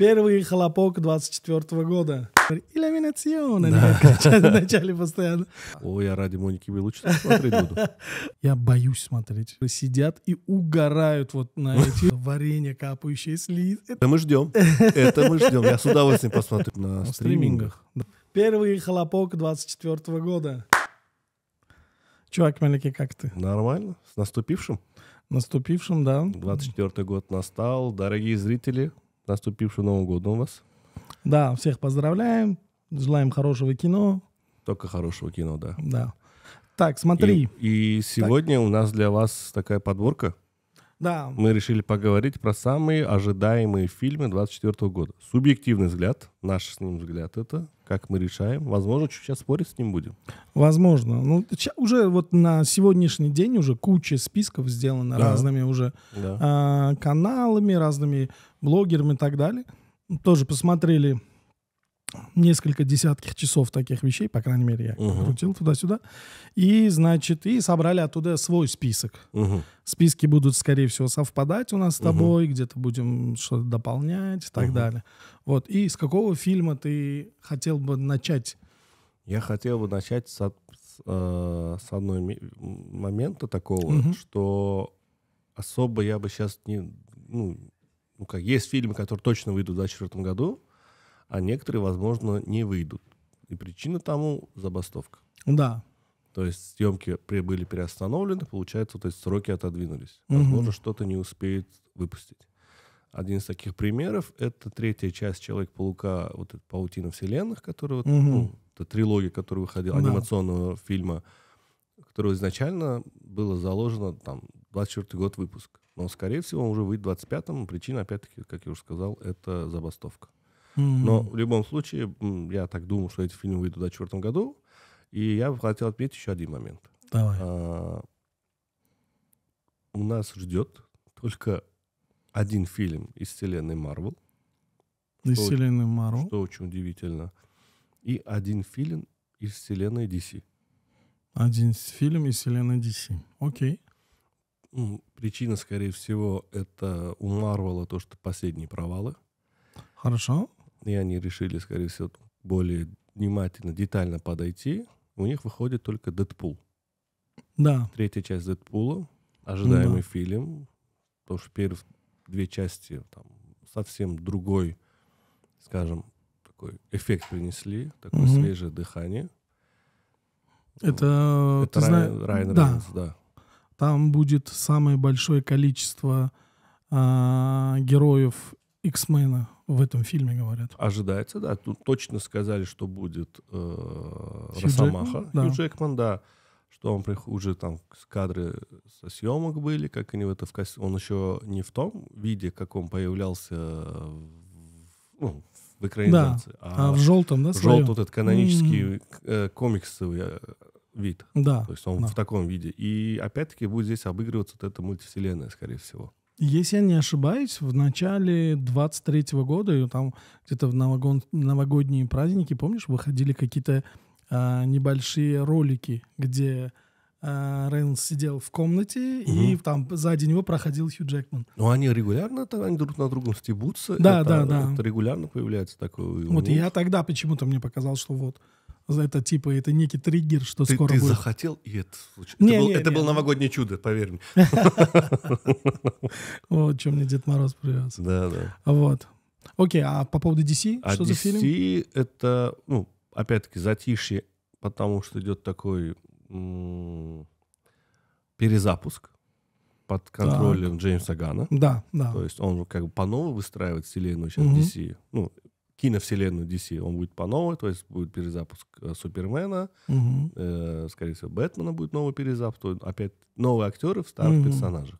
Первый хлопок 24-го года. Иллюминационно, они кричат в начале постоянно. Ой, я ради Моники Белуччи смотреть буду. Я боюсь смотреть. Сидят и угорают вот на эти варенья, капающие с лиц. Это мы ждем. Это мы ждем. Я с удовольствием посмотрю на стримингах. Первый хлопок 24-го года. Чувак, Малики, как ты? Нормально. С наступившим. Наступившим, да. 24-й год настал. Дорогие зрители, наступивший Новый год у вас. Да, всех поздравляем. Желаем хорошего кино. Только хорошего кино, да. Да. Так, смотри. И сегодня у нас для вас такая подборка. Да. Мы решили поговорить про самые ожидаемые фильмы 24 года. Субъективный взгляд, наш с ним взгляд это, как мы решаем. Возможно, чуть сейчас спорить с ним будем. Возможно. Ну, уже вот на сегодняшний день уже куча списков сделано разными уже каналами, разными блогерами и так далее. Тоже посмотрели несколько десятков часов таких вещей, по крайней мере, я крутил туда-сюда. И, значит, и собрали оттуда свой список. Списки будут, скорее всего, совпадать у нас с тобой, где-то будем что-то дополнять и так далее. Вот. И с какого фильма ты хотел бы начать? Я хотел бы начать с одного момента такого, что особо я бы сейчас не... есть фильмы, которые точно выйдут в 2024 году, а некоторые, возможно, не выйдут. И причина тому — забастовка. Да. То есть съемки были переостановлены, получается, то есть сроки отодвинулись. Возможно, что-то не успеют выпустить. Один из таких примеров — это третья часть «Человек-паука», вот эта «Паутина вселенных», которая, это трилогия, которая выходила, анимационного фильма, которого изначально было заложено, 24-й год выпуск. Но, скорее всего, он уже выйдет в 25-м. Причина, опять-таки, как я уже сказал, это забастовка. Но в любом случае, я так думаю, что эти фильмы выйдут в 2024 году. И я бы хотел отметить еще один момент. Давай. У нас ждет только один фильм из вселенной Marvel. Из вселенной Marvel. Что очень удивительно. И один фильм из вселенной DC. Один фильм из вселенной DC. Окей. Причина, скорее всего, это у Marvel то, что последние провалы. Хорошо. И они решили, скорее всего, более внимательно, детально подойти. У них выходит только «Дэдпул». Да. Третья часть «Дэдпула». Ожидаемый фильм. Потому что первые две части совсем другой, скажем, такой эффект принесли. Такое свежее дыхание. Это ты знаешь, Райан Рейнольдс, да. Там будет самое большое количество героев X-мена в этом фильме, говорят. Ожидается, да. Тут точно сказали, что будет Росомаха. Хью Джекман, да. Что он уже там кадры со съемок были, как они он еще не в том виде, как он появлялся в экранизации, а в желтом, да? В желтом вот этот канонический комиксовый вид. Да. То есть он в таком виде. И опять-таки будет здесь обыгрываться вот эта мультивселенная, скорее всего. Если я не ошибаюсь, в начале 23-го года, и там где-то в новогодние праздники, помнишь, выходили какие-то небольшие ролики, где Рейнольдс сидел в комнате, и там сзади него проходил Хью Джекман. Ну, они регулярно, они друг на другом стебутся. Да. Это регулярно появляется такое. Вот и я тогда почему-то мне показалось, что вот это типа, это некий триггер, что скоро будет. Ты захотел, и это случилось. Это было новогоднее чудо, поверь мне. Вот, что мне Дед Мороз привез. Да. Вот. Окей, а по поводу DC, что за фильм? DC это, опять-таки, затишье, потому что идет такой перезапуск под контролем Джеймса Ганна. Да. То есть он как бы по-новому выстраивает вселенную сейчас DC. Киновселенную DC. Он будет по-новому, то есть будет перезапуск Супермена, скорее всего, Бэтмена будет новый перезапуск, опять новые актеры в старых персонажах.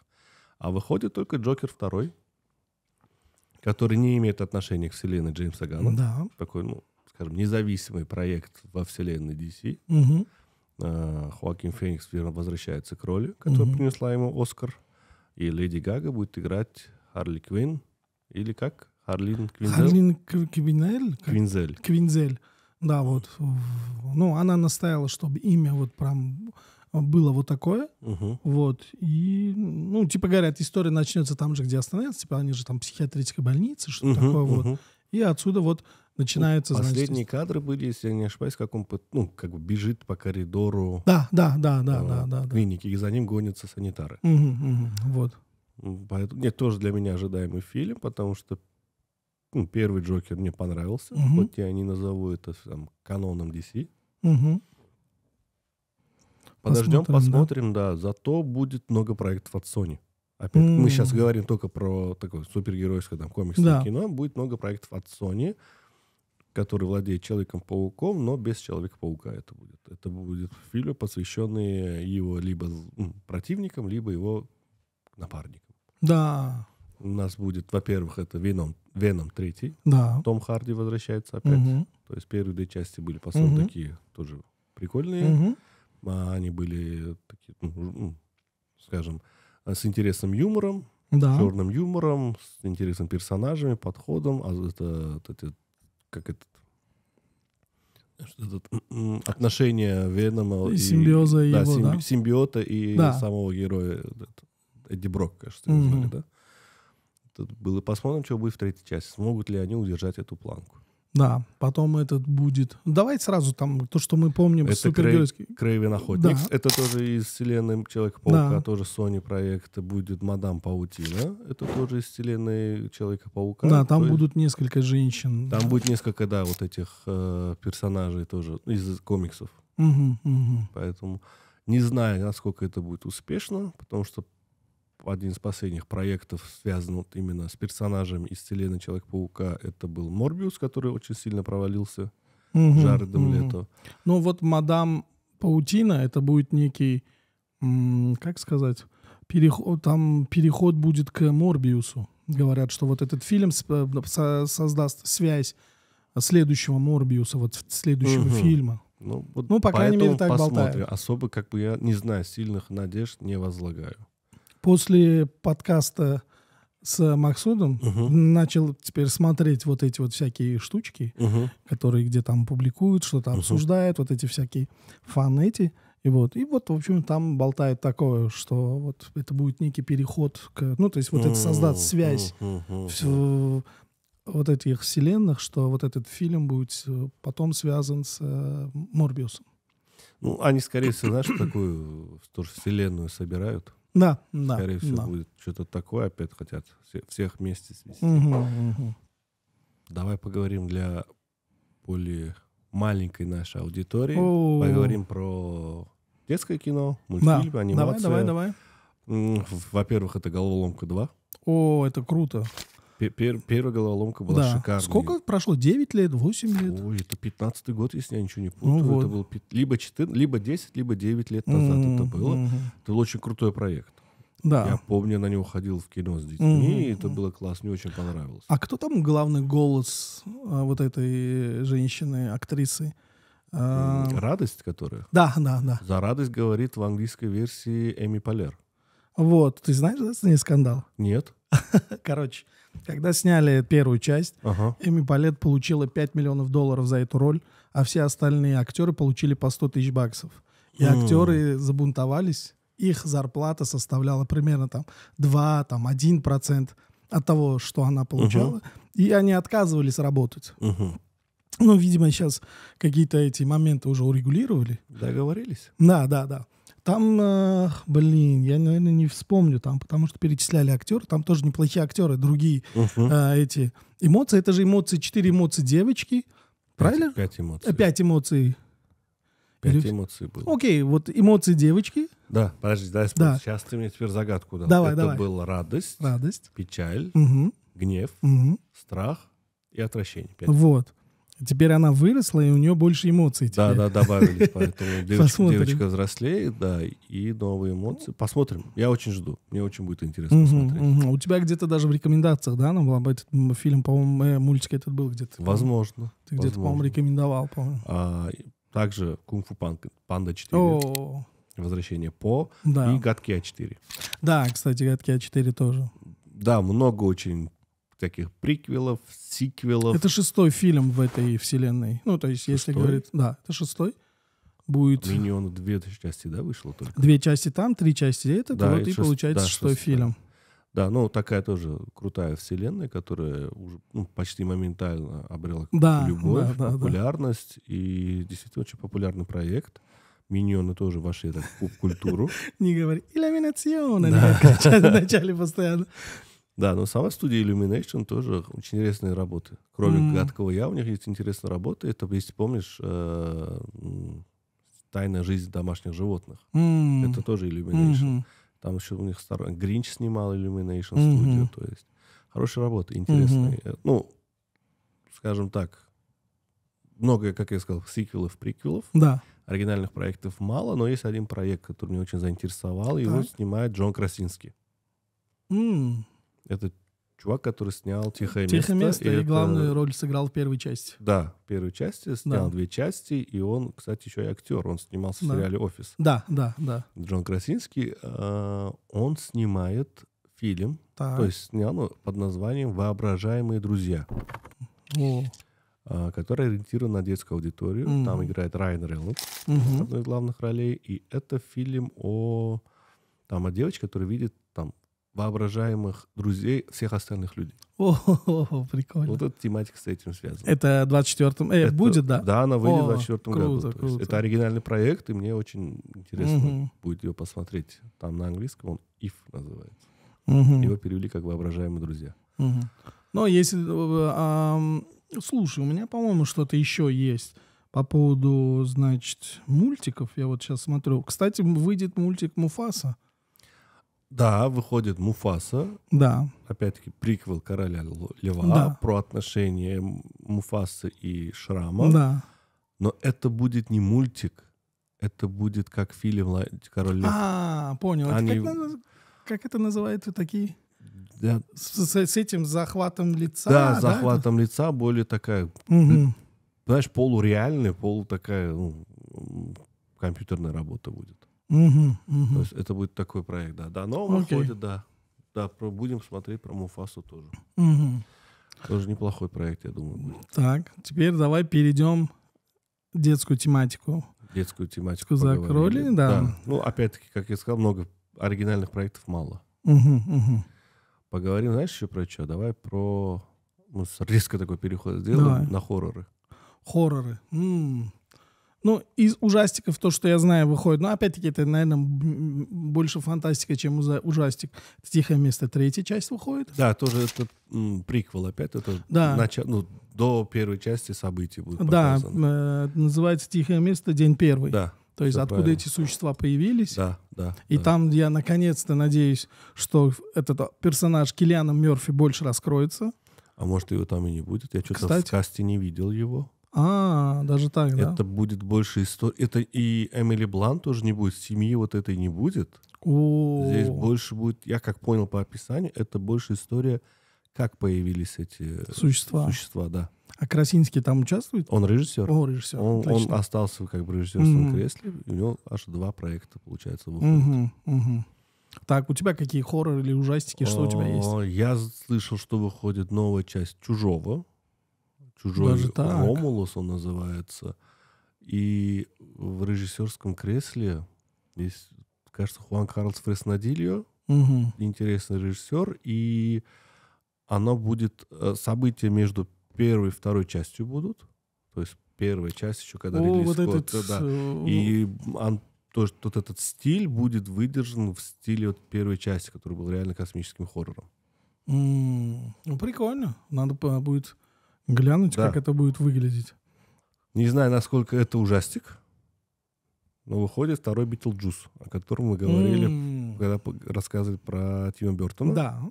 А выходит только Джокер 2, который не имеет отношения к вселенной Джеймса Ганна. Да. Такой, скажем, независимый проект во вселенной DC. Хоакин Феникс возвращается к роли, которая принесла ему Оскар. И Леди Гага будет играть Харли Квинн. Или как? Харлин Квинзель. Да, вот. Она настаивала, чтобы имя вот прям было вот такое. Вот. И, ну, типа говорят, история начнется там же, где остановится. Типа они же там психиатрической больнице, что-то такое. Вот. И отсюда вот начинается... Последние кадры были, если я не ошибаюсь, как он как бы бежит по коридору клиники, и за ним гонятся санитары. Вот. Поэтому, нет, тоже для меня ожидаемый фильм, потому что первый Джокер мне понравился, хоть я не назову это там, каноном DC. Посмотрим, да. Зато будет много проектов от Sony. Опять, мы сейчас говорим только про такое супергеройское там, комиксное кино. Будет много проектов от Sony, который владеет Человеком-пауком, но без Человека-паука это будет. Это будет фильм, посвященный его либо противникам, либо его напарникам. Да. У нас будет, во-первых, это Веном 3. Да. Том Харди возвращается опять. То есть первые 2 части были, по сути, такие тоже прикольные. Они были такие, скажем, с интересным юмором, черным юмором, с интересными персонажами, подходом. Отношения Венома и симбиоза его, симбиота и самого героя Эдди Брок, кажется, его звали, да? Тут было, посмотрим, что будет в 3-й части. Смогут ли они удержать эту планку? Да, потом этот будет... Давай сразу там то, что мы помним. Это Крейвен Охотник. Да. Это тоже из вселенной Человека-паука, тоже Sony проект. Будет Мадам Паутина. Это тоже из вселенной Человека-паука. Да, там будут несколько женщин. Там будет несколько, вот этих персонажей тоже из комиксов. Поэтому не знаю, насколько это будет успешно, потому что один из последних проектов связан вот именно с персонажем из вселенной Человека-паука. Это был Морбиус, который очень сильно провалился. Джаредом Лето. Ну вот Мадам Паутина, это будет некий, как сказать, переход будет к Морбиусу. Говорят, что вот этот фильм создаст связь следующего Морбиуса, вот следующего фильма. Ну, по крайней мере, так болтают. Особо, как бы, я не знаю, сильных надежд не возлагаю. После подкаста с Максудом начал теперь смотреть вот эти вот всякие штучки, которые где там публикуют, что-то обсуждают, вот эти всякие фанэти. И вот, в общем, там болтает такое, что вот это будет некий переход к... Ну, то есть вот это создаст связь в вот этих вселенных, что вот этот фильм будет потом связан с Морбиусом. Ну, они, скорее всего, знаешь, такую тоже вселенную собирают. Да. Скорее всего, будет что-то такое. Опять хотят всех вместе свести. Давай поговорим для более маленькой нашей аудитории. Поговорим про детское кино, мультфильмы, анимация. Давай. Во-первых, это «Головоломка 2». О, это круто. Первая «Головоломка» была шикарной. Сколько прошло? 9 лет? 8 лет? Ой, это 15-й год, если я ничего не путаю. Это был либо 10, либо 9 лет назад это было. Это был очень крутой проект. Да. Я помню, на него ходил в кино с детьми, и это было классно, мне очень понравилось. А кто там главный голос вот этой женщины, актрисы? «Радость», которая? Да. За «Радость» говорит в английской версии Эми Полер. Вот, ты знаешь, да, с ней скандал? Нет. Короче, когда сняли первую часть, Эми Полер получила $5 миллионов за эту роль, а все остальные актеры получили по $100 тысяч. И актеры забунтовались. Их зарплата составляла примерно 2-1% от того, что она получала. И они отказывались работать. Ну, видимо, сейчас какие-то эти моменты уже урегулировали. Договорились? Да. Там, я, наверное, не вспомню, потому что перечисляли актеры, там тоже неплохие актеры, другие эти эмоции. Это же эмоции, 4 эмоции девочки, правильно? 5 эмоций. 5 эмоций. 5 эмоций было. Окей, вот эмоции девочки. Да, подожди, сейчас ты мне теперь загадку дал. Давай. Это была радость, печаль, гнев, страх и отвращение. 5. Вот. Теперь она выросла, и у нее больше эмоций. Да, добавились. Поэтому девочка взрослеет, и новые эмоции. Посмотрим. Я очень жду. Мне очень будет интересно посмотреть. У тебя где-то даже в рекомендациях, да, нам был этот фильм, по-моему, мультик этот был где-то? Возможно. Ты где-то, по-моему, рекомендовал, по-моему. Также «Кунг-фу Панда 4». Возвращение По. И «Гадкий А4». Да, кстати, «Гадкий А4» тоже. Да, много очень таких приквелов, сиквелов. Это 6-й фильм в этой вселенной. Ну, то есть, если говорить... Да, это 6-й. будет... «Миньоны» 2 части, да, вышло только? 2 части там, 3 части этот, да, вот и получается 6-й фильм. Да, ну такая тоже крутая вселенная, которая уже почти моментально обрела любовь, популярность. И действительно очень популярный проект. «Миньоны» тоже вошли в поп-культуру. Не говори «Иллюминационно», они кричат в начале постоянно. Да, но сама студия Illumination тоже очень интересные работы. Кроме «Гадкого я», у них есть интересные работы. Это, если помнишь, «Тайная жизнь домашних животных». Это тоже Illumination. Там еще у них Гринч снимал Illumination Studio. То есть хорошие работы, интересные. Ну, скажем так, много, как я сказал, сиквелов, приквелов. Да. Оригинальных проектов мало, но есть один проект, который меня очень заинтересовал. Его снимает Джон Красинский. Это чувак, который снял «Тихое место». «Тихое место» и главную роль сыграл в первой части. Да, в первой части снял 2 части, и он, кстати, еще и актер. Он снимался в сериале «Офис». Да. Джон Красинский, он снимает фильм, то есть снял под названием «Воображаемые друзья», который ориентирован на детскую аудиторию. Там играет Райан Рейнольдс, одной из главных ролей. И это фильм о девочке, которая видит там воображаемых друзей всех остальных людей. О, прикольно. Вот эта тематика с этим связана. Это в 24-м... будет, да? Да, она выйдет в 24-м году. Круто. Это оригинальный проект, и мне очень интересно будет ее посмотреть. Там на английском он «If» называется. Его перевели как «Воображаемые друзья». Но если... слушай, у меня, по-моему, что-то еще есть по поводу, значит, мультиков. Я вот сейчас смотрю. Кстати, выйдет мультик «Муфаса». Да, выходит «Муфаса». Да. Опять-таки приквел «Короля Льва» про отношения Муфасы и Шрама. Да. Но это будет не мультик, это будет как фильм «Король Лев». Понял. Как это называют такие? Да. С этим захватом лица? Да, захватом лица, более такая, знаешь, полуреальная, такая компьютерная работа будет. То есть это будет такой проект, да. Но выходит, да. Будем смотреть про Муфасу тоже. Тоже неплохой проект, я думаю, будет. Так, теперь давай перейдем в детскую тематику. Детскую тематику закрыли, да. Ну, опять-таки, как я сказал, много оригинальных проектов мало. Поговорим, знаешь, еще про что? Давай про... резко такой переход сделаем на хорроры. Хорроры. Ну, из ужастиков, то, что я знаю, выходит. Но, опять-таки, это, наверное, больше фантастика, чем ужастик. «Тихое место» 3-я часть выходит. Да, тоже это приквел опять. Это до первой части событий будет показано. Да, называется «Тихое место. День первый». Да. То есть откуда эти существа появились. Да. И там я наконец-то надеюсь, что этот персонаж Киллиана Мёрфи больше раскроется. А может, его там и не будет. Я что-то в касте не видел его. Даже так, да? Это будет больше история. Это и Эмили Блант тоже не будет. Семьи вот этой не будет. Здесь больше будет, я как понял по описанию, это больше история, как появились эти существа, да. А Красинский там участвует? Он режиссер. Режиссер. Он остался как бы в режиссерском кресле. У него аж 2 проекта, получается, выходят. Так, у тебя какие хорроры или ужастики? Что у тебя есть? Я слышал, что выходит новая часть «Чужого». «Чужой Ромулус» он называется. И в режиссерском кресле есть, кажется, Хуан Карлос Фреснадильо. Интересный режиссер. И оно будет... События между первой и второй частью будут. То есть первая часть еще, когда релиз И вот этот стиль будет выдержан в стиле вот первой части, который был реально космическим хоррором. Прикольно. Надо будет глянуть, как это будет выглядеть. Не знаю, насколько это ужастик, но выходит второй «Битлджус», о котором мы говорили, когда рассказывали про Тима Бёртона. Да.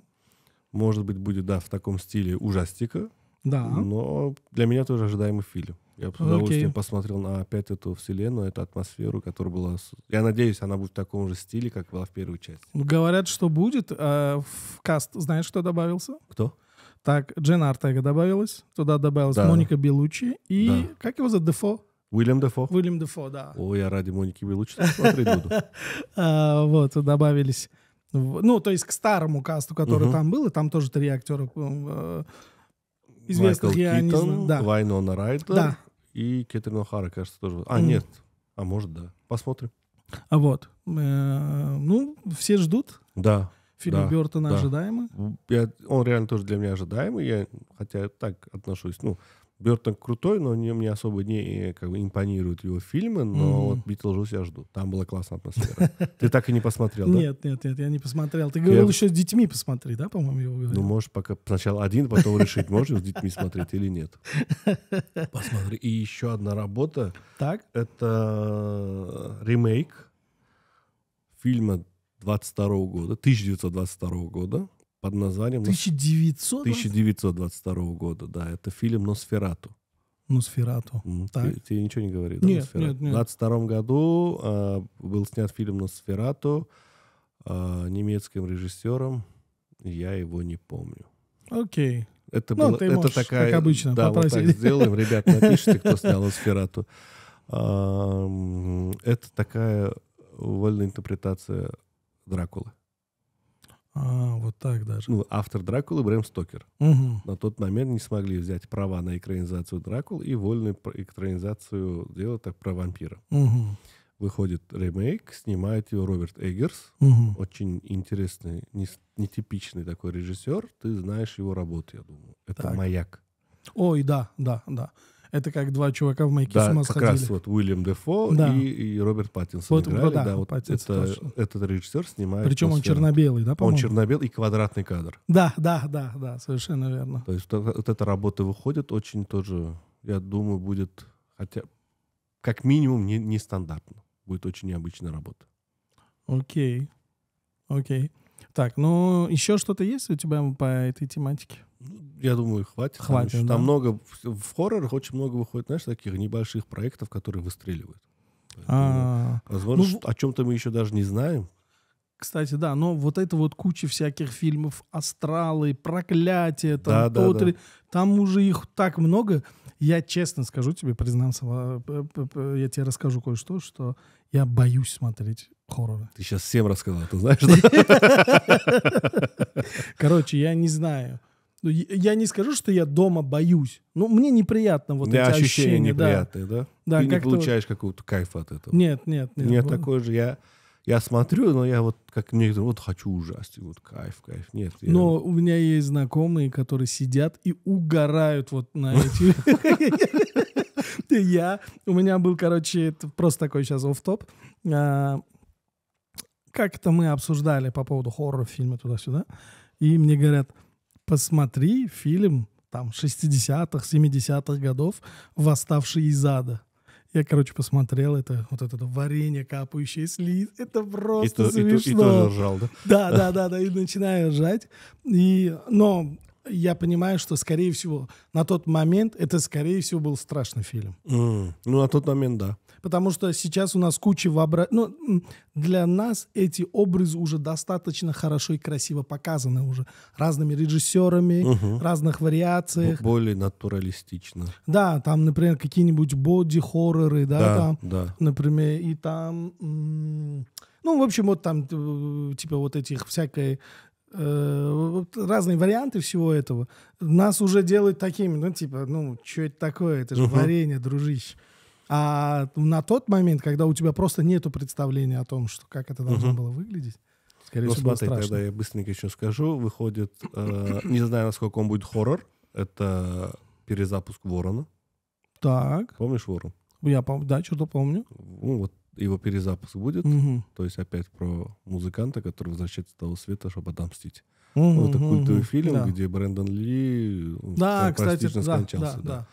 Может быть, будет, в таком стиле ужастика. Да. Но для меня тоже ожидаемый фильм. Я с удовольствием посмотрел на опять эту вселенную, эту атмосферу, которая была... Я надеюсь, она будет в таком же стиле, как была в первой части. Говорят, что будет. В каст знаешь, кто добавился? Кто? Так, Дженна Ортега добавилась. Туда добавилась Моника Беллуччи. И как его зовут? Дефо? Уильям Дефо. Уильям Дефо, да. Я ради Моники Беллуччи смотреть буду. Вот, добавились. Ну, то есть к старому касту, который там был, и там тоже 3 актера известных. Майкл Китон, Вайнона Райдер и Кэтрин О'Хара, кажется, тоже. Нет. А может, да. Посмотрим. Вот. Ну, все ждут. Да. Фильм Бёртона ожидаемый. Он реально тоже для меня ожидаемый. Хотя так отношусь. Бёртон крутой, но мне особо не импонируют его фильмы. Но вот «Битлджус» я жду. Там была классная атмосфера. Ты так и не посмотрел, да? Нет, я не посмотрел. Ты говорил, еще с детьми посмотри, да, по-моему, его говорил? Ну, можешь пока сначала один, потом решить, можешь с детьми смотреть или нет. Посмотри. И еще одна работа. Так? Это ремейк фильма 1922 года под названием... 1922 года, да. Это фильм «Носферату». «Носферату». Тебе ничего не говорит? Нет. В 1922 году был снят фильм «Носферату» немецким режиссером. Я его не помню. Окей. Это такая, как обычно, да, попросить. вот так сделаем. Ребят, напишите, кто снял «Носферату». Это такая вольная интерпретация Дракулы. Вот так даже. Автор Дракулы Брэм Стокер. Угу. На тот момент не смогли взять права на экранизацию Дракулы и вольную экранизацию делать так про вампира. Угу. Выходит ремейк, снимает его Роберт Эггерс. Угу. Очень интересный, нетипичный такой режиссер. Ты знаешь его работу, я думаю. Это так. «Маяк». Ой, да. Это как два чувака в «Маяке» с ума сходили. Да, как раз вот Уильям Дефо и Роберт Паттинсон играли. Этот режиссер снимает... Причем он черно-белый, да, по-моему? Он черно-белый и квадратный кадр. Да, совершенно верно. То есть вот эта работа выходит очень тоже, я думаю, будет, хотя как минимум нестандартно. Будет очень необычная работа. Окей. Так, еще что-то есть у тебя по этой тематике? Я думаю, хватит. Хватит, там много, в хоррорах очень много выходит, знаешь, таких небольших проектов, которые выстреливают. Возможно, о чем-то мы еще даже не знаем. Кстати, да, но вот это вот куча всяких фильмов, «Астралы», «Проклятие», там уже их так много. Я честно скажу тебе, признаться, я тебе расскажу кое-что, что я боюсь смотреть хорроры. Ты сейчас всем рассказал, ты знаешь? Короче, я не знаю. Я не скажу, что я дома боюсь. Но мне неприятно вот эти ощущения. Неприятные, да? Ты не получаешь какого-то кайфа от этого. Нет. У меня такое же, я смотрю, но я вот как некоторые, вот хочу ужастик, вот кайф. Нет. Но у меня есть знакомые, которые сидят и угорают вот на эти... У меня был, короче, просто такой сейчас офф-топ. Как-то мы обсуждали по поводу хорроров, фильма туда-сюда. И мне говорят, посмотри фильм там 60-х, 70-х годов «Восставший из ада». Я, короче, посмотрел это варенье, капающее с лиц. Это просто смешно. И тоже ржал, да? Да, и начинаю ржать. Но я понимаю, что, скорее всего, на тот момент это, скорее всего, был страшный фильм. На тот момент, да. Потому что сейчас у нас куча воображения. Для нас эти образы уже достаточно хорошо и красиво показаны уже разными режиссерами, разных вариациях. Более натуралистично. Да, там, например, какие-нибудь боди-хорроры, да, да. Например, и там... в общем, вот там, типа, вот этих всякой... разные варианты всего этого. Нас уже делают такими, что это такое? Это же варенье, дружище. А на тот момент, когда у тебя просто нету представления о том, как это должно было выглядеть, скорее всего, было страшно. Тогда я быстренько еще скажу. Выходит, не знаю, насколько он будет хоррор, это перезапуск «Ворона». Так. Помнишь «Ворон»? Да, что-то помню. Вот его перезапуск будет. То есть опять про музыканта, который возвращается с того света, чтобы отомстить. Это культовый фильм, где Брэндон Ли практично скончался. Да.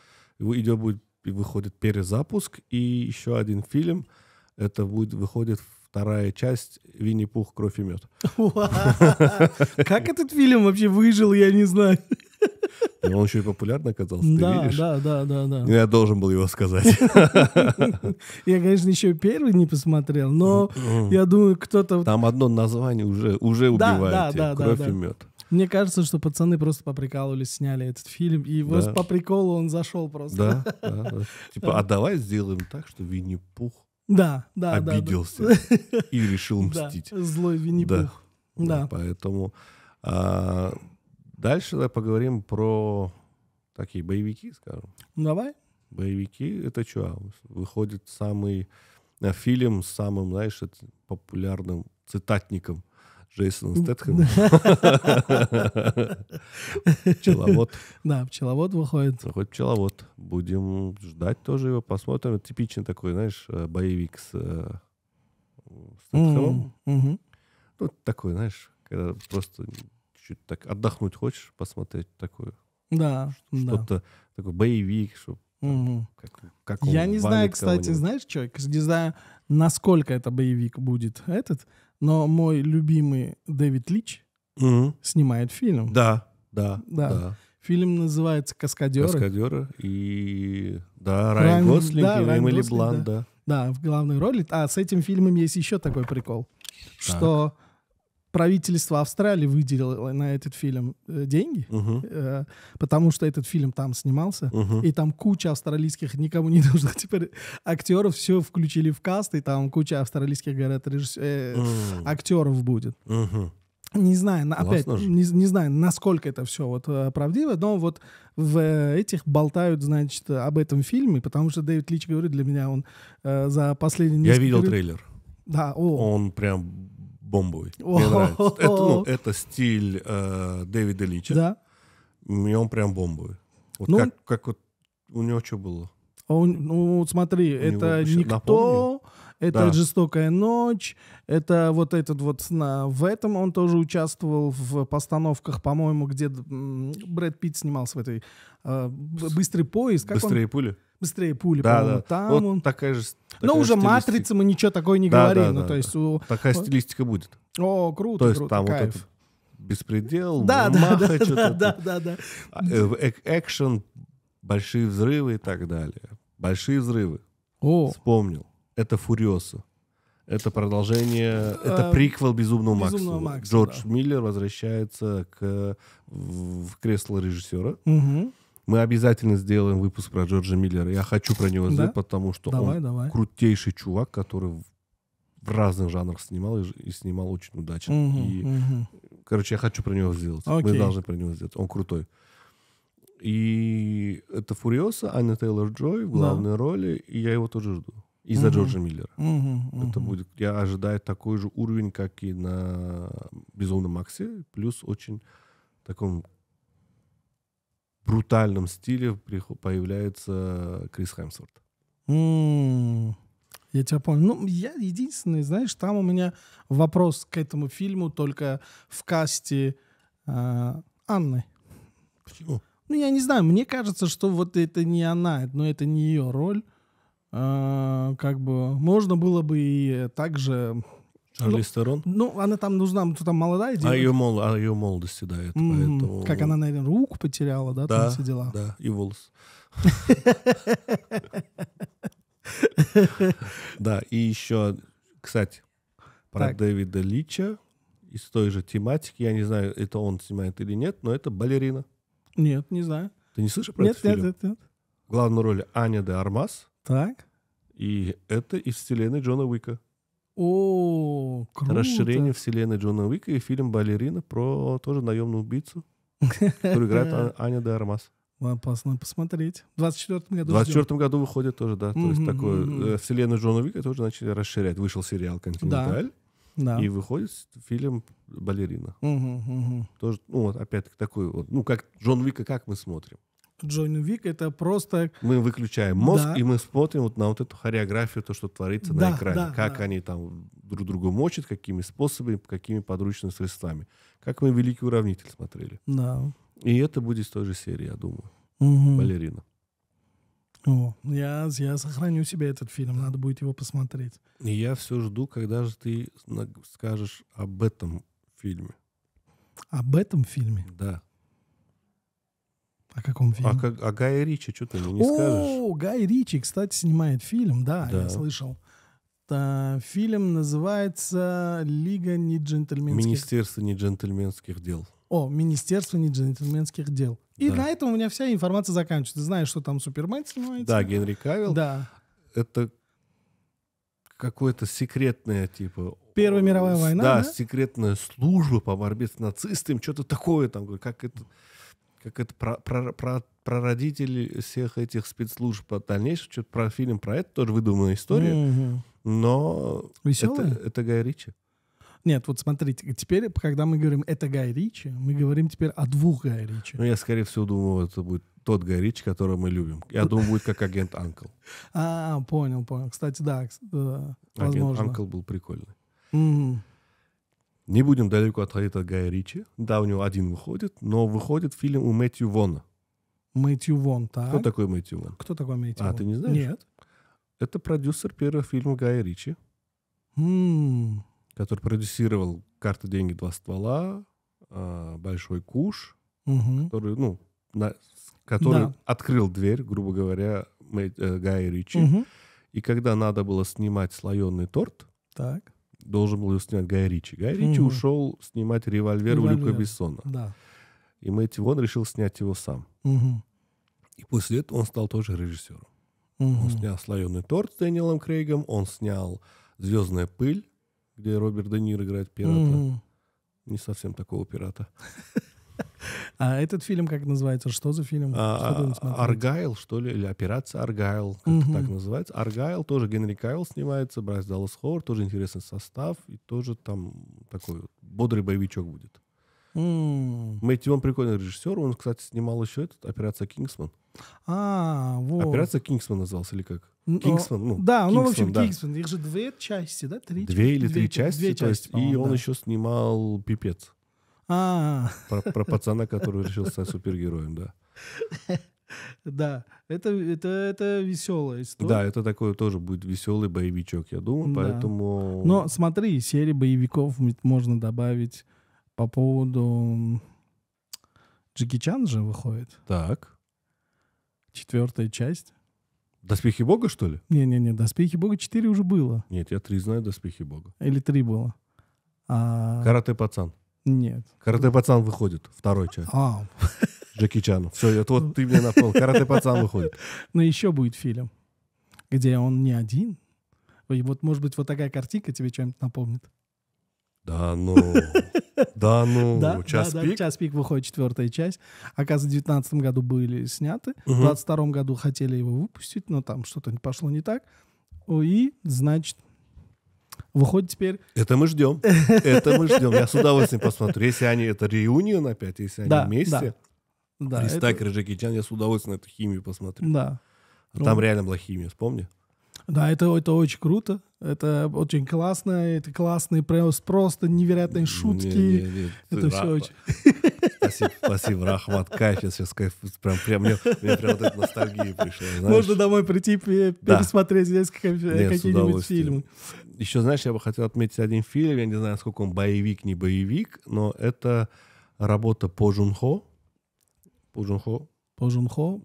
Выходит перезапуск, и еще один фильм. Это выходит вторая часть «Винни-Пух. Кровь и мед». Как этот фильм вообще выжил, я не знаю. Он еще и популярный оказался, ты видишь? Да. Я должен был его сказать. Я, конечно, еще первый не посмотрел, но я думаю, кто-то... Там одно название уже убивает тебя. «Кровь и мед». Мне кажется, что пацаны просто поприкалывались, сняли этот фильм, и вот по приколу он зашел просто. Да. Типа, давай сделаем так, что Винни-Пух обиделся и решил мстить. Злой Винни-Пух. Да. Поэтому дальше давай поговорим про такие боевики, скажем. Давай. Боевики — это что? Выходит самый фильм с самым, знаешь, популярным цитатником Джейсоном Стэтхэмом. «Пчеловод». Да, «Пчеловод» выходит. Выходит «Пчеловод». Будем ждать тоже его, посмотрим. Типичный такой, знаешь, боевик с Стэтхэмом. Ну, такой, знаешь, когда просто чуть так отдохнуть хочешь, посмотреть такое. Да, что-то такой боевик, что как он я не знаю, валит кстати, кого-нибудь. знаешь, что, не знаю, насколько это боевик будет но мой любимый Дэвид Лич снимает фильм. Да. Фильм называется «Каскадеры». «Каскадеры» и Райан Гослинг и Эмили Блант, да. Да, в главной роли. А с этим фильмом есть еще такой прикол, что правительство Австралии выделило на этот фильм деньги, потому что этот фильм там снимался, и там куча австралийских, никому не нужно теперь актеров, все включили в каст, и там куча австралийских, говорят, актеров будет. Не знаю, опять, не знаю, насколько это все вот правдиво, но вот в этих болтают, значит, об этом фильме, потому что Дэвид Лич говорит, для меня он за последние несколько Я видел лет... трейлер. Да, Он прям бомбовый. Мне нравится. Это стиль Дэвида Лича. Да. И он прям бомбовый. Вот как вот у него что было? Смотри, это «Никто», это «Жестокая ночь», это вот этот вот в этом он тоже участвовал в постановках, по-моему, где Брэд Питт снимался в этой «Быстрый поезд». «Быстрее пули». «Быстрее пули», по-моему. Там вот он... такая же. Но уже «Матрица» мы ничего такое не говорим. То есть, такая стилистика будет. О, круто, то есть, круто, там кайф. вот этот беспредел, да. экшен, большие взрывы и так далее. Большие взрывы. Вспомнил. Это «Фуриоса». Это продолжение, это приквел «Безумного Макса». Джордж Миллер возвращается в кресло режиссера. Мы обязательно сделаем выпуск про Джорджа Миллера. Я хочу про него сделать, потому что он крутейший чувак, который в разных жанрах снимал и снимал очень удачно. Короче, я хочу про него сделать. Мы должны про него сделать. Он крутой. И это «Фуриоса», Анна Тейлор-Джой в главной роли, и я его тоже жду. Из-за Джорджа Миллера. Это будет, я ожидаю такой же уровень, как и на «Безумном Максе», плюс очень таком брутальном стиле появляется Крис Хемсворт. Я тебя понял. Я единственный, знаешь, там у меня вопрос к этому фильму только в касте Анны. Почему? Я не знаю, мне кажется, что вот это не она, но это не ее роль. Как бы можно было бы и так же... Шарлиз Терон? Она там нужна, там молодая девушка. О ее молодости, да. Поэтому... Как она, наверное, руку потеряла, да, там все дела. Да, и волос. Да, и еще, кстати, про Дэвида Лича из той же тематики, я не знаю, это он снимает или нет, но это «Балерина». Нет, не знаю. Ты не слышишь про этот фильм? Нет. В главной роли Аня де Армас. Так. И это из вселенной Джона Уика. О, круто. Расширение вселенной Джона Уика и фильм «Балерина» про тоже наемную убийцу, которую играет Аня де Армас. Опасно посмотреть. В 24-м году. В 24-м году выходит тоже, да. То есть такое вселенную Джона Уика тоже начали расширять. Вышел сериал «Континенталь». Да. И выходит фильм «Балерина». Тоже, опять-таки такой вот, как Джон Уика, как мы смотрим. Джон Уик — это просто... Мы выключаем мозг, и мы смотрим вот на вот эту хореографию, то, что творится на экране. Как они там друг друга мочат, какими способами, какими подручными средствами. Как мы «Великий уравнитель» смотрели. Да. И это будет из той же серии, я думаю. «Балерина». Я сохраню себе этот фильм, надо будет его посмотреть. И я все жду, когда же ты скажешь об этом фильме. Об этом фильме? Да. О каком фильме? О Гае Ричи, что ты не скажешь? О, Гай Ричи, кстати, снимает фильм, да. Я слышал. Фильм называется «Лига неджентльменских...» Министерство неджентльменских дел. Министерство неджентльменских дел. И на этом у меня вся информация заканчивается. Ты знаешь, что там Супермен снимается? Да, Генри Кавилл. Да. Это какое-то секретное, типа... Первая мировая война, да? Секретная служба по борьбе с нацистами. Что-то такое там, как это прародители всех этих спецслужб. Дальнейшее, что-то про фильм про это, тоже выдуманная история. Но это Гай Ричи. Нет, вот смотрите, теперь, когда мы говорим «это Гай Ричи», мы говорим теперь о двух Гай Ричи. Ну, я, скорее всего, думаю, это будет тот Гай Ричи, которого мы любим. Я думаю, будет как агент Анкл. Понял. Кстати, да, возможно. Агент Анкл был прикольный. Не будем далеко отходить от Гая Ричи. Да, у него один выходит, но выходит фильм у Мэтью Вона. Мэтью Вон, так. Кто такой Мэтью Вон? Кто такой Мэтью Вон? Ты не знаешь? Нет. Это продюсер первого фильма Гая Ричи, который продюсировал «Карта, деньги, два ствола», «Большой куш», который открыл дверь, грубо говоря, Гая Ричи. И когда надо было снимать «Слоеный торт», должен был его снимать Гай Ричи. Гай Ричи ушел снимать «Револьвер» у Люка Бессона. Да. И Мэтью Вон решил снять его сам. И после этого он стал тоже режиссером. Он снял «Слоеный торт» с Дэниелом Крейгом, он снял «Звездная пыль», где Роберт Де Ниро играет пирата. Не совсем такого пирата. А этот фильм как называется? Что за фильм? «Аргайл», что ли? Или «Операция Аргайл». Как-то так называется. «Аргайл», тоже Генри Кавилл снимается, Брайс Даллас Ховард, тоже интересный состав. И тоже там такой бодрый боевичок будет. Мэтью Вон прикольный режиссер. Он, кстати, снимал еще «Операция Кингсман». Вот. «Операция Кингсман» назывался или как? Кингсман, в общем, Кингсман. Их же 2 части, да? 3? 2 или 3 части. То есть, и он еще снимал «Пипец». Про пацана, который решил стать супергероем, да. Да, это веселая история. Да, это такой тоже будет веселый боевичок, я думаю, поэтому... Но смотри, серии боевиков можно добавить по поводу... Джеки Чан же выходит. Так. 4 часть. «Доспехи Бога», что ли? Не, «Доспехи Бога» 4 уже было. Нет, я 3 знаю «Доспехи Бога». Или 3 было. «Карате-пацан». Нет. «Карате-пацан» выходит, 2 часть. Джеки Чану. Все, это вот ты мне напомнил. «Карате-пацан» выходит. Но еще будет фильм, где он не один. И вот, может быть, вот такая картинка тебе что-нибудь напомнит. Да, «Час пик». «Час пик» выходит 4 часть. Оказывается, в 2019 году были сняты. В 2022 году хотели его выпустить, но там что-то пошло не так. И, значит, выходит теперь... Это мы ждем. Я с удовольствием посмотрю. Если они, это реюнион опять, если они вместе. Да, Крис Такер и Джеки Чан, я с удовольствием эту химию посмотрю. Да. Там реально была химия, вспомни. Да, это очень круто. Это очень классно. Это классные, просто невероятные шутки. Это все очень... Спасибо, Рахмат. Кайф, я сейчас кайф. Мне прям вот эта ностальгия пришла. Можно домой прийти пересмотреть какие-нибудь фильмы. Еще, знаешь, я бы хотел отметить один фильм. Я не знаю, насколько он боевик, не боевик, но это работа По Джун Хо.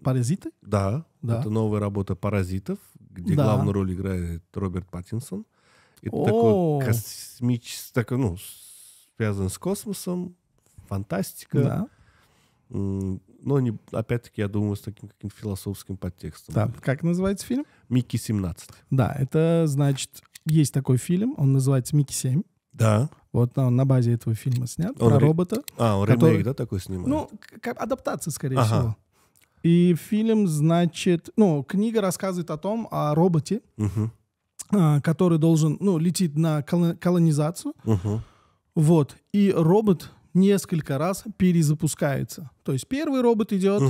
«Паразиты»? Да. Это новая работа «Паразитов», где главную роль играет Роберт Паттинсон. Это такой космический, связан с космосом, фантастика. Да. Но, опять-таки, я думаю, с таким каким-то философским подтекстом. Да. Как называется фильм? «Микки 17». Да, это, значит, есть такой фильм, он называется «Микки 7». Да. Вот он на базе этого фильма снят, про робота. Он ремейк, да, такой снимает? Как адаптация, скорее всего. И фильм, значит... книга рассказывает о роботе, который должен... летит на колонизацию. Вот. И робот несколько раз перезапускается. То есть первый робот идет,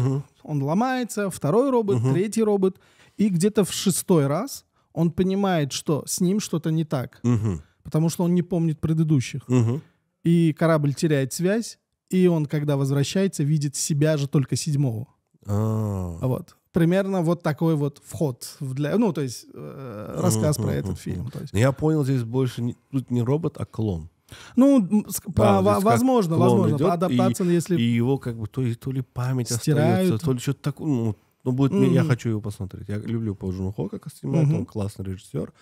он ломается, второй робот, третий робот. И где-то в 6-й раз он понимает, что с ним что-то не так. Потому что он не помнит предыдущих. И корабль теряет связь, и он, когда возвращается, видит себя же только 7-го. Вот. Примерно вот такой вот вход. То есть рассказ про этот фильм. То есть. Я понял, здесь больше тут не робот, а клон. Возможно, по адаптации, если... И его как бы то ли память стирают. Остается, то ли что-то такое. Я хочу его посмотреть. Я люблю По Джун Хо, как снимает, он классный режиссер.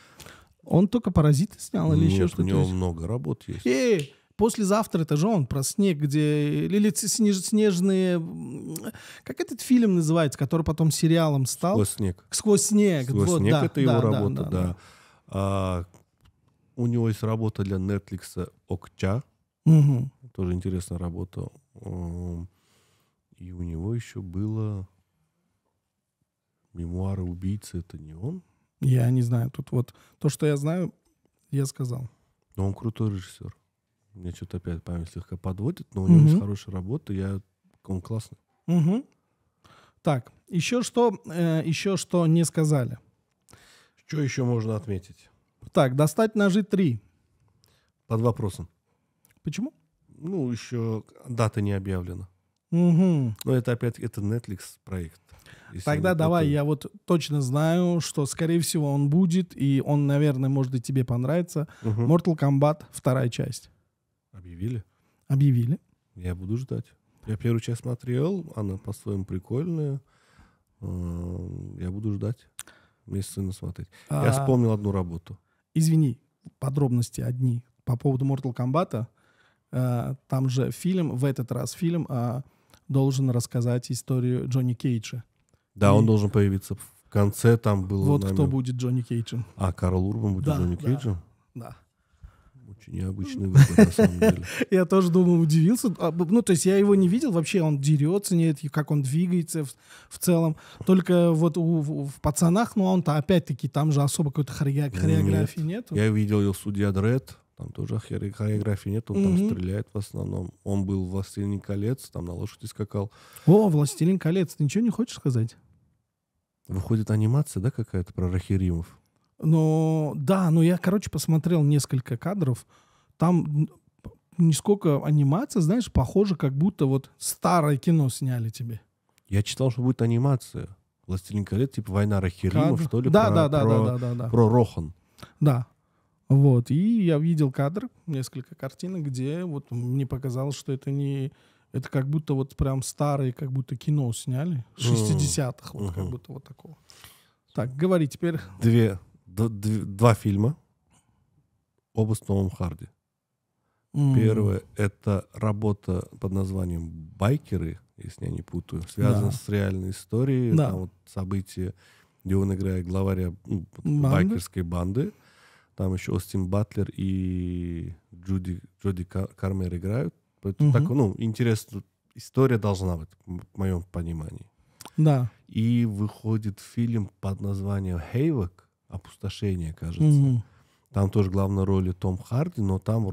Он только «Паразиты» снял или еще что-то? У него много работ есть. «Послезавтра» — это же он про снег, где... Или снежные... Как этот фильм называется, который потом сериалом стал? «Сквозь снег». «Сквозь снег». «Сквозь снег» — это его работа, да. У него есть работа для Netflix «Окча». Тоже интересная работа. И у него еще было «Мемуары убийцы». Это не он? Я не знаю. Тут вот то, что я знаю, я сказал. Но он крутой режиссер. Мне что-то опять память слегка подводит, но у него есть хорошая работа, он классный. Так, еще что не сказали. Что еще можно отметить? Так, «Достать ножи 3». Под вопросом. Почему? Ну, еще дата не объявлена. Но это опять Netflix проект. Тогда давай, я вот точно знаю, что, скорее всего, он будет, и он, наверное, может и тебе понравится. Mortal Kombat 2 часть. Объявили? Объявили. Я буду ждать. Я первую часть смотрел, она по-своему прикольная. Я буду ждать. Вместе с сыном смотреть. Я вспомнил одну работу. Извини, подробности одни по поводу Mortal Kombat. Там же в этот раз фильм должен рассказать историю Джонни Кейджа. Да, он должен появиться в конце, там был... Вот кто будет Джонни Кейджем. Карл Урбан будет Джонни Кейджем? Да. Очень необычный выбор, на самом деле. Я тоже, думаю, удивился. Ну, то есть я его не видел вообще, он дерется, нет, как он двигается в целом. Только вот в «Пацанах», ну, он-то опять-таки, там же особо какой-то хореографии нет. Я видел его «Судья Дред», там тоже хореографии нет, он там стреляет в основном. Он был в «Властелине колец», там на лошади скакал. О, «Властелин колец», ты ничего не хочешь сказать? Выходит анимация, да, какая-то про Рахиримов? Ну, да, я, посмотрел несколько кадров. Там нисколько анимация, знаешь, похоже, как будто вот старое кино сняли тебе. Я читал, что будет анимация. «Властелин колец», типа «Война Рахиримов», что ли? Да. Про Рохан. Да. Вот. И я видел кадр, несколько картинок, где вот мне показалось, что это не... Это как будто вот прям старое, как будто кино сняли. 60-х, вот как будто вот такого. Так, говори теперь. Два фильма. Оба с Томом Харди. Первое — это работа под названием «Байкеры», если я не путаю. Связана с реальной историей. Да. Там вот события, где он играет главаря байкерской банды. Там еще Остин Батлер и Джоди Кармер играют. Так, интересная история должна быть, в моем понимании. Да. И выходит фильм под названием «Хейвок», «Опустошение», кажется. Там тоже главной роли Том Харди, но там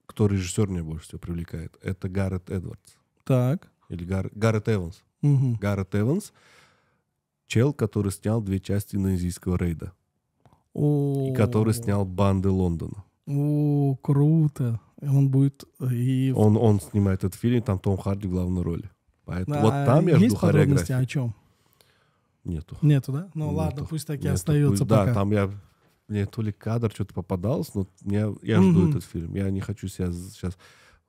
кто режиссер меня больше всего привлекает? Это Гаррет Эдвардс. Так. Или Гаррет Эванс. Гаррет Эванс, чел, который снял 2 части индонезийского рейда. И который снял «Банды Лондона». О, круто. Он будет... Он снимает этот фильм, там Том Харди в главной роли. Поэтому вот там я жду хореографии. хореографии. О чем? Нету. Нету, да? Ну ладно, пусть так и остается пока. Да, там мне то ли кадр что-то попадалось, но я жду этот фильм. Я не хочу себя сейчас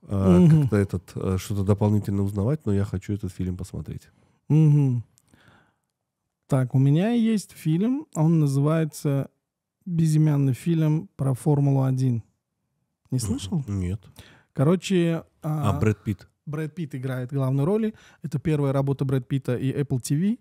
как-то что-то дополнительно узнавать, но я хочу этот фильм посмотреть. Так, у меня есть фильм, он называется «Безымянный фильм про Формулу-1». Не слышал? Нет. Короче... Брэд Питт. Брэд Питт играет главную роль. Это первая работа Брэд Питта и Apple TV.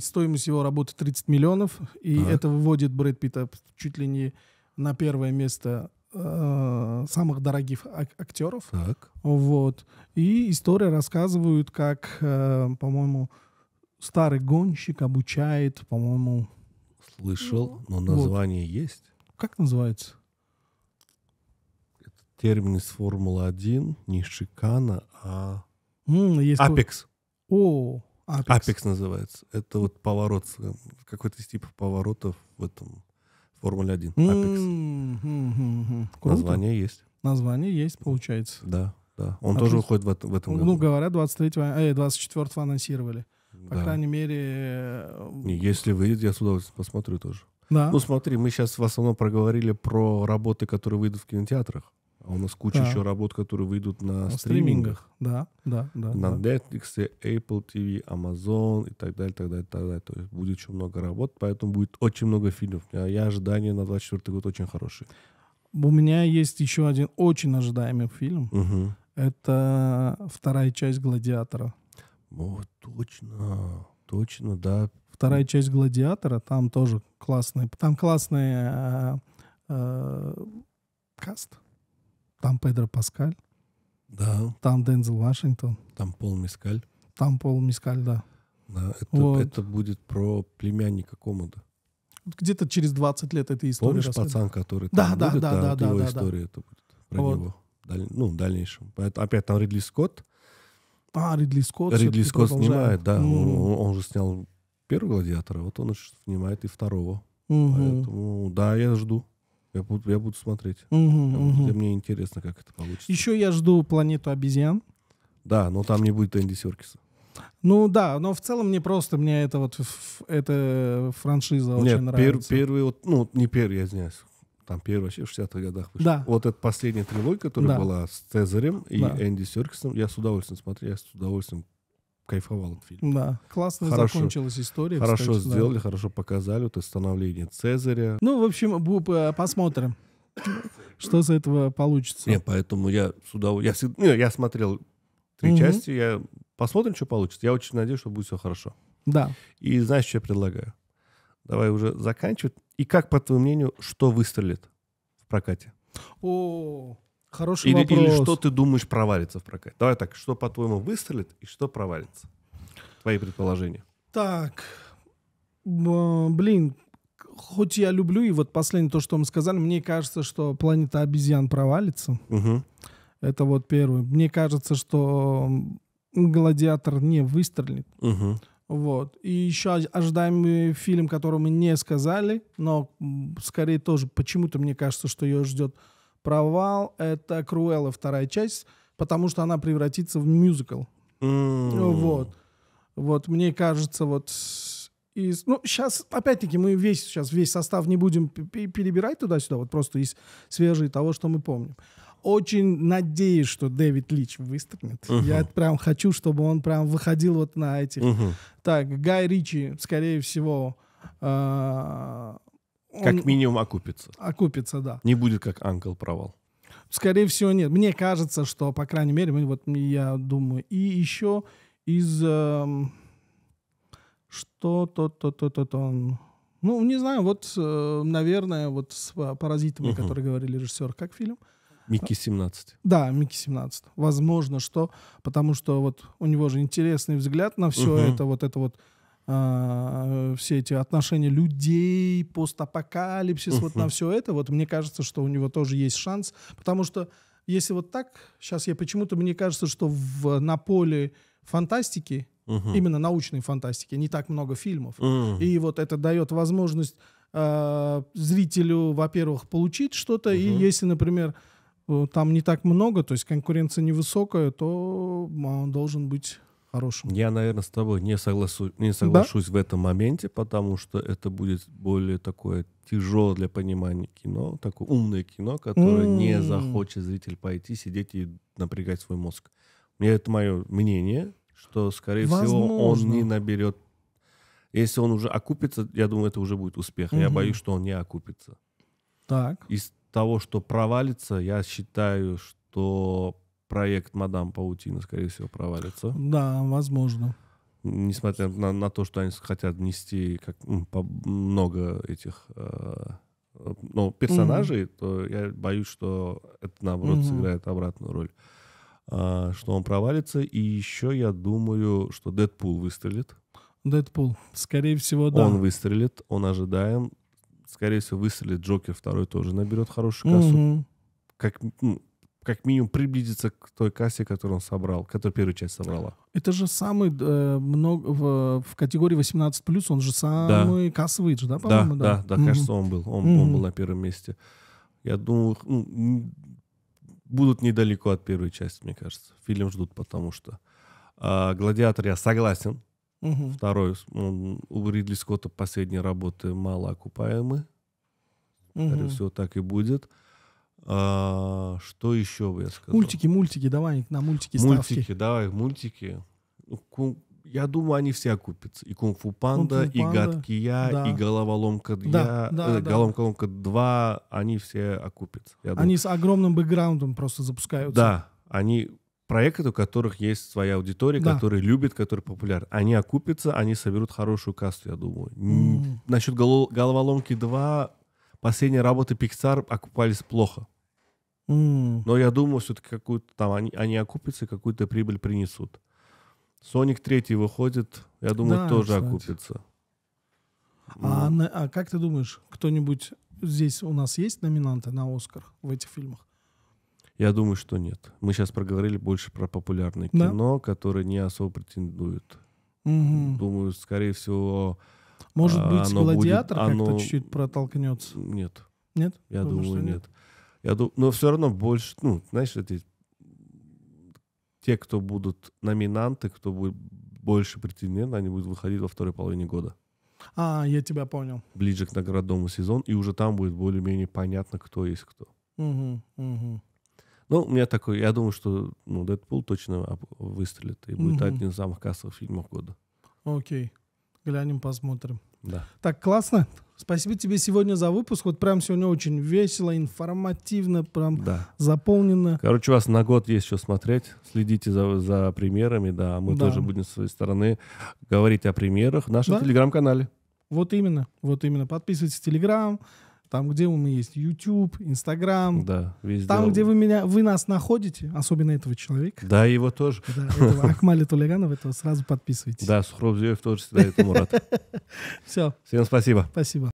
Стоимость его работы 30 миллионов. И это выводит Брэд Питта чуть ли не на первое место самых дорогих актеров. Так. Вот. И история рассказывает, как, по-моему, старый гонщик обучает, по-моему... Слышал, но название есть. Как называется? Термин из Формулы-1 не шикана, а Апекс. Апекс называется. Это вот поворот, какой-то из типов поворотов в этом Формуле-1. Апекс. Название есть. Название есть, получается. Да. Он тоже выходит в этом году. Ну, говорят, 24-го анонсировали. По крайней мере... Если выйдет, я с удовольствием посмотрю тоже. Да. Ну, смотри, мы сейчас в основном проговорили про работы, которые выйдут в кинотеатрах. А у нас куча еще работ, которые выйдут на стримингах. Да. На Netflix, Apple TV, Amazon и так далее, так далее, так далее. То есть будет еще много работ, поэтому будет очень много фильмов. Ожидания на 24 год очень хорошие. У меня есть еще один очень ожидаемый фильм. Это 2 часть «Гладиатора». О, точно, да. 2 часть «Гладиатора», там тоже классный. Там классный каст. Там Педро Паскаль. Да. Там Дензел Вашингтон. Там Пол Мескаль. Да. Да, это будет про племянника Комода. где-то через 20 лет эта история. Помнишь пацан, который там будет? Да, его история это будет про него. В дальнейшем. Опять там Ридли Скотт. Ридли Скотт. Ридли Скотт снимает, да. Он же снял первого «Гладиатора», вот он снимает и второго. Поэтому, да, я жду. Я буду смотреть. Мне интересно, как это получится. Еще я жду «Планету обезьян». Да, но там не будет Энди Серкиса. Ну да, но в целом мне эта франшиза очень нравится. Первый, не первый, я извиняюсь. Там первый вообще в 60-х годах вышел. Да. Вот эта последняя трилогия, которая была с Цезарем и Энди Серкисом, я с удовольствием смотрел, я с удовольствием кайфовал от фильма. Да, классно закончилась история. Хорошо сделали, хорошо показали вот становление Цезаря. Ну, в общем, посмотрим, что из этого получится. Поэтому я с удовольствием... Я смотрел 3 части, посмотрим, что получится. Я очень надеюсь, что будет все хорошо. Да. И знаешь, что я предлагаю? Давай уже заканчивать. И как, по твоему мнению, что выстрелит в прокате? Хороший вопрос. Или что ты думаешь провалится в прокате? Давай так, что, по-твоему, выстрелит и что провалится? Твои предположения. Так, хоть я люблю, и вот последнее то, что мы сказали, мне кажется, что «Планета обезьян» провалится. Это вот первое. Мне кажется, что «Гладиатор» не выстрелит. Вот. И еще ожидаемый фильм, который мы не сказали, но скорее тоже почему-то мне кажется, что ее ждет провал, это «Круэлла», 2 часть, потому что она превратится в мюзикл. Вот. Мне кажется, сейчас, опять-таки, мы весь состав не будем перебирать туда-сюда, вот просто из свежего того, что мы помним. Очень надеюсь, что Дэвид Линч выстрелит. Я прям хочу, чтобы он прям выходил вот на этих. Так, Гай Ричи, скорее всего... Как минимум окупится. Окупится, да. Не будет как «Анкл» провал. Скорее всего, нет. Мне кажется, что, по крайней мере, я думаю. И еще из... не знаю, наверное, с «Паразитами», которые говорили режиссер. Как фильм? «Микки-17». Да, «Микки-17». Возможно, что... Потому что у него же интересный взгляд на все это, все эти отношения людей, постапокалипсис, на все это. Мне кажется, что у него тоже есть шанс. Потому что если сейчас мне кажется, что на поле фантастики, именно научной фантастики, не так много фильмов. И это дает возможность зрителю, во-первых, получить что-то. И если, например, там не так много, то есть конкуренция невысокая, то он должен быть хорошим. Я, наверное, с тобой не соглашусь в этом моменте, потому что это будет более такое тяжелое для понимания кино, такое умное кино, которое не захочет зритель пойти, сидеть и напрягать свой мозг. Это мое мнение, что, скорее всего, он не наберет. Если он уже окупится, я думаю, это уже будет успех. Я боюсь, что он не окупится. Так. Из того, что провалится, я считаю, что проект «Мадам Паутина», скорее всего, провалится. Да, возможно. Несмотря на то, что они хотят внести много этих персонажей, то я боюсь, что это, наоборот, сыграет обратную роль. Что он провалится. И еще я думаю, что «Дэдпул» выстрелит. «Дэдпул», скорее всего, да. Он выстрелит, он ожидаем. Скорее всего, выстрелит «Джокер» 2 тоже наберет хорошую кассу. Как минимум приблизиться к той кассе, которую он собрал, которую первая часть собрала. Это же самый в категории 18+, он же самый кассовый, да, по-моему? Да, кажется, он был. Он был на первом месте. Я думаю, будут недалеко от первой части, мне кажется. Фильм ждут, потому что «Гладиатор» я согласен. Второй, у Ридли Скотта последние работы малоокупаемы. Скорее всего, так и будет. Что еще бы я сказал? Мультики, давай на мультики ставки. Мультики. Я думаю, они все окупятся. И «Кунг-фу Панда», и «Гадкий я», и «Головоломка 2», они все окупятся. Они с огромным бэкграундом просто запускаются. Да, они проекты, у которых есть своя аудитория, которые любят, которые популярны. Они окупятся, они соберут хорошую кассу, я думаю. Насчет «Головоломки 2», последние работы Pixar окупались плохо. Но я думаю, все-таки какую-то там они окупятся и какую-то прибыль принесут. «Соник 3» выходит, я думаю, тоже окупится. А как ты думаешь, кто-нибудь здесь у нас есть номинанты на «Оскар» в этих фильмах? Я думаю, что нет. Мы сейчас проговорили больше про популярное кино, которое не особо претендует. Думаю, скорее всего... Может быть, «Гладиатор» как-то чуть-чуть протолкнется? Нет. Нет? Я думаю, нет. Но все равно больше... Ну, знаешь, те, кто будут номинанты, кто будет больше претендентов, они будут выходить во второй половине года. Я тебя понял. Ближе к наградному сезону, и уже там будет более-менее понятно, кто есть кто. Ну, у меня такой, я думаю, что «Дэдпул» точно выстрелит и будет одним из самых кассовых фильмов года. Окей. Глянем, посмотрим. Да. Так, классно. Спасибо тебе сегодня за выпуск. Вот прям сегодня очень весело, информативно, прям заполнено. Короче, у вас на год есть что смотреть. Следите за премьерами, да. Мы тоже будем с своей стороны говорить о премьерах в нашем телеграм-канале. Вот именно. Подписывайтесь в Телеграм. Там, где мы есть, YouTube, Instagram. Да, везде. Там, где вы нас находите, особенно этого человека. Да, его тоже. Да, этого Акмаля Тулеганова, этого сразу подписывайтесь. Да, Сухробзиев тоже всегда этому рад. Все. Всем спасибо. Спасибо.